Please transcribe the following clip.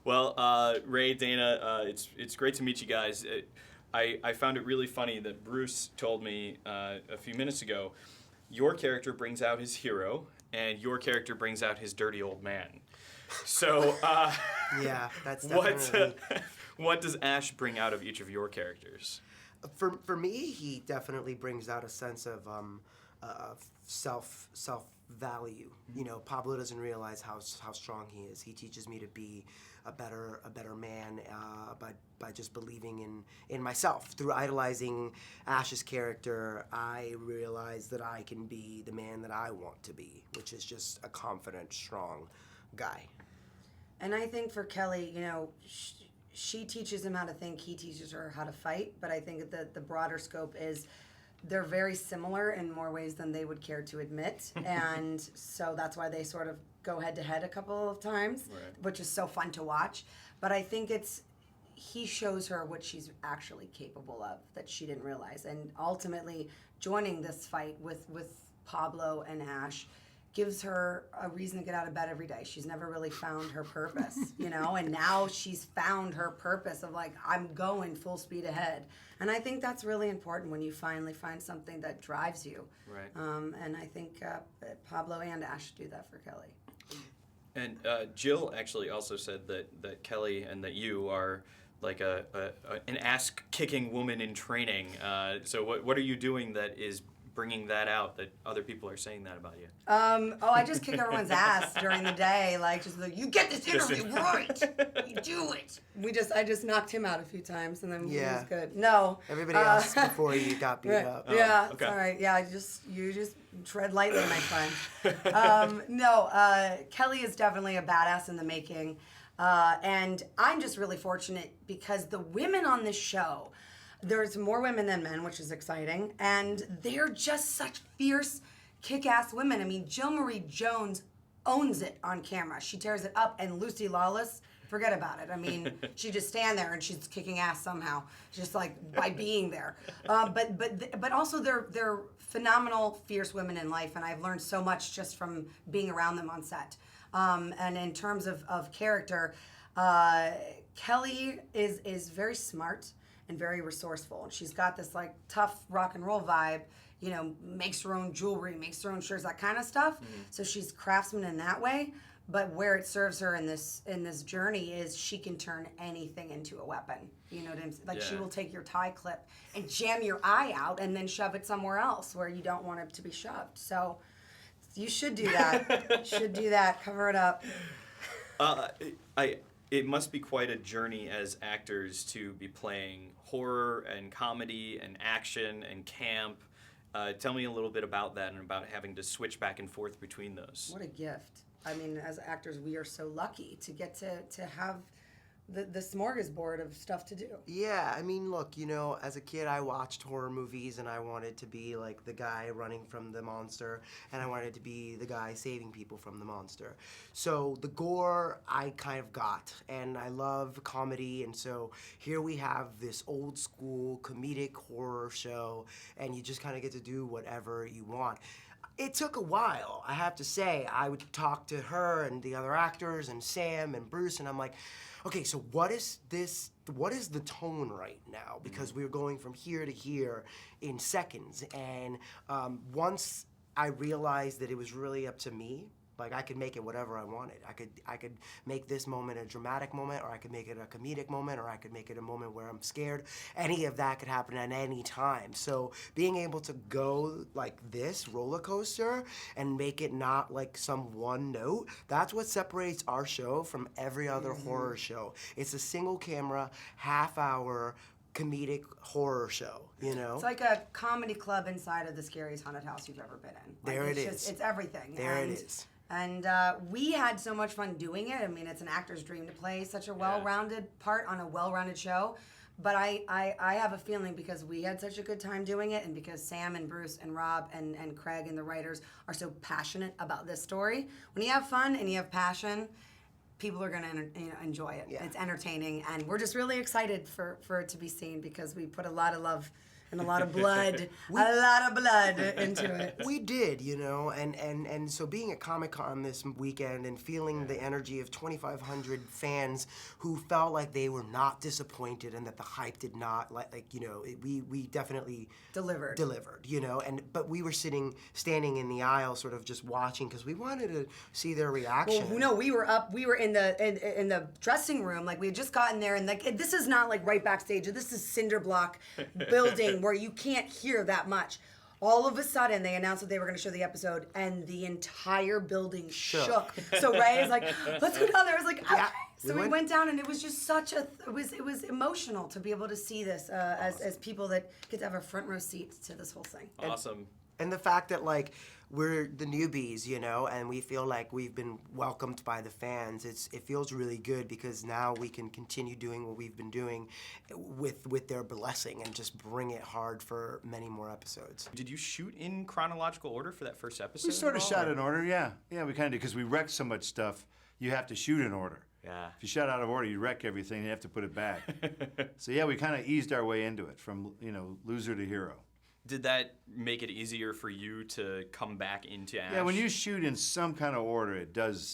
Well, Ray, Dana, it's great to meet you guys. I found it really funny that Bruce told me a few minutes ago, your character brings out his hero, and your character brings out his dirty old man. So, yeah, that's definitely... what does Ash bring out of each of your characters? For me, he definitely brings out a sense of self value. You know, Pablo doesn't realize how strong he is. He teaches me to be a better man by just believing in myself. Through idolizing Ash's character, I realize that I can be the man that I want to be, which is just a confident, strong guy. And I think for Kelly, you know, she teaches him how to think, he teaches her how to fight, but I think that the broader scope is they're very similar in more ways than they would care to admit, and so that's why they sort of go head-to-head a couple of times, right, which is so fun to watch. But I think he shows her what she's actually capable of that she didn't realize, and ultimately joining this fight with Pablo and Ash gives her a reason to get out of bed every day. She's never really found her purpose, you know, and now she's found her purpose of like, I'm going full speed ahead. And I think that's really important when you finally find something that drives you. Right. And I think Pablo and Ash do that for Kelly. And Jill actually also said that Kelly and that you are like an ass-kicking woman in training. So what are you doing that is bringing that out, that other people are saying that about you? I just kick everyone's ass during the day, like just like, you get this interview right, you do it. I just knocked him out a few times, and then he was good. No, everybody else before you got beat up. Yeah, okay. It's all right. Yeah, you just tread lightly, my friend. Kelly is definitely a badass in the making, and I'm just really fortunate because the women on this show. There's more women than men, which is exciting, and they're just such fierce, kick-ass women. I mean, Jill Marie Jones owns it on camera. She tears it up, and Lucy Lawless, forget about it. I mean, she just stand there and she's kicking ass somehow, just like by being there. But also they're phenomenal, fierce women in life, and I've learned so much just from being around them on set. And in terms of character, Kelly is very smart and very resourceful. And she's got this like tough rock and roll vibe, you know, makes her own jewelry, makes her own shirts, that kind of stuff. Mm-hmm. So she's craftsman in that way. But where it serves her in this journey is she can turn anything into a weapon. You know what I'm saying? Like she will take your tie clip and jam your eye out and then shove it somewhere else where you don't want it to be shoved. So you should do that. Should do that. Cover it up. It must be quite a journey as actors to be playing horror and comedy and action and camp. Tell me a little bit about that and about having to switch back and forth between those. What a gift. I mean, as actors, we are so lucky to get to have the smorgasbord of stuff to do. Yeah, I mean, look, you know, as a kid, I watched horror movies, and I wanted to be like the guy running from the monster, and I wanted to be the guy saving people from the monster. So the gore I kind of got, and I love comedy, and so here we have this old school comedic horror show, and you just kind of get to do whatever you want. It took a while, I have to say. I would talk to her and the other actors and Sam and Bruce, and I'm like, okay, so what is this? What is the tone right now? Because we're going from here to here in seconds. And once I realized that it was really up to me, like I could make it whatever I wanted. I could make this moment a dramatic moment, or I could make it a comedic moment, or I could make it a moment where I'm scared. Any of that could happen at any time. So being able to go like this roller coaster and make it not like some one note, that's what separates our show from every other horror show. It's a single camera, half-hour comedic horror show, you know? It's like a comedy club inside of the scariest haunted house you've ever been in. There it is. It's everything. There it is. And we had so much fun doing it. I mean, it's an actor's dream to play such a well-rounded part on a well-rounded show. But I have a feeling because we had such a good time doing it, and because Sam and Bruce and Rob and Craig and the writers are so passionate about this story, when you have fun and you have passion, people are going to enjoy it. Yeah. It's entertaining, and we're just really excited for it to be seen because we put a lot of love and a lot of blood, into it. We did, you know, and so being at Comic-Con this weekend and feeling the energy of 2,500 fans who felt like they were not disappointed and that the hype did not, we definitely Delivered, you know, but we were standing in the aisle sort of just watching because we wanted to see their reaction. Well, no, we were in the dressing room, like we had just gotten there, and like this is not like right backstage. This is cinder block building where you can't hear that much. All of a sudden, they announced that they were going to show the episode, and the entire building shook. So Ray is like, "Let's go down there." I was like, "Okay." Yeah, So we went down, and it was just it was emotional to be able to see this as people that get to have a front row seat to this whole thing. Awesome. And the fact that, like, we're the newbies, you know, and we feel like we've been welcomed by the fans. It feels really good because now we can continue doing what we've been doing with their blessing and just bring it hard for many more episodes. Did you shoot in chronological order for that first episode? We sort of at all, shot or- in order, yeah. Yeah, we kind of did because we wrecked so much stuff. You have to shoot in order. Yeah. If you shot out of order, you wreck everything. You have to put it back. So yeah, we kind of eased our way into it from loser to hero. Did that make it easier for you to come back into Ash? Yeah, when you shoot in some kind of order, it does